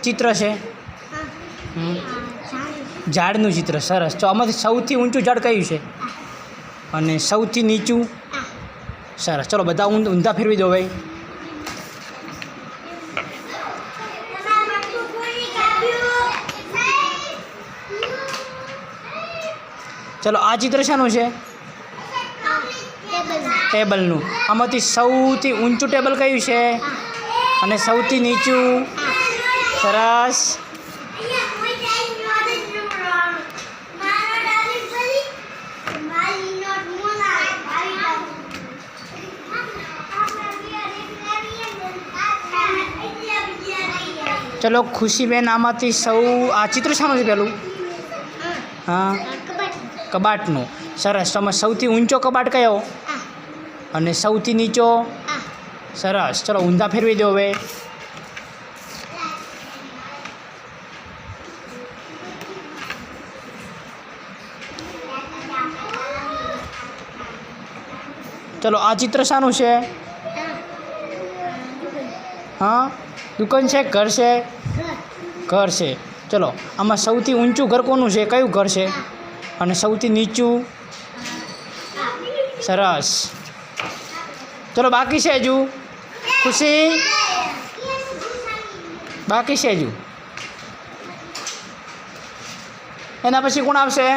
ચિત્ર છે? ઝાડનું ચિત્ર. સરસ. તો આમાંથી સૌથી ઊંચું ઝાડ કયું છે અને સૌથી નીચું? સરસ. ચલો બધા ઊંધા ફેરવી દો ભાઈ. ચલો આ ચિત્ર શાનું છે? ટેબલનું. આમાંથી સૌથી ઊંચું ટેબલ કયું છે અને સૌથી નીચું? સરસ. ચલો ખુશીબેન, આમાંથી આ ચિત્ર શાનું છે પેલું? હા, કબાટનું. સરસ. તમે સૌથી ઊંચો કબાટ કયો અને સૌથી નીચો? સરસ. ચલો ઊંધા ફેરવી દો હવે. ચલો આ ચિત્ર શાનું છે? હા, દુકાન છે? ઘર છે? ઘર છે. ચલો આમાં સૌથી ઊંચું ઘર કોનું છે? કયું ઘર છે? અને સૌથી નીચું? સરસ. ચલો બાકી છે હજુ? ખુશી, બાકી છે હજુ. એના પછી કોણ આવશે?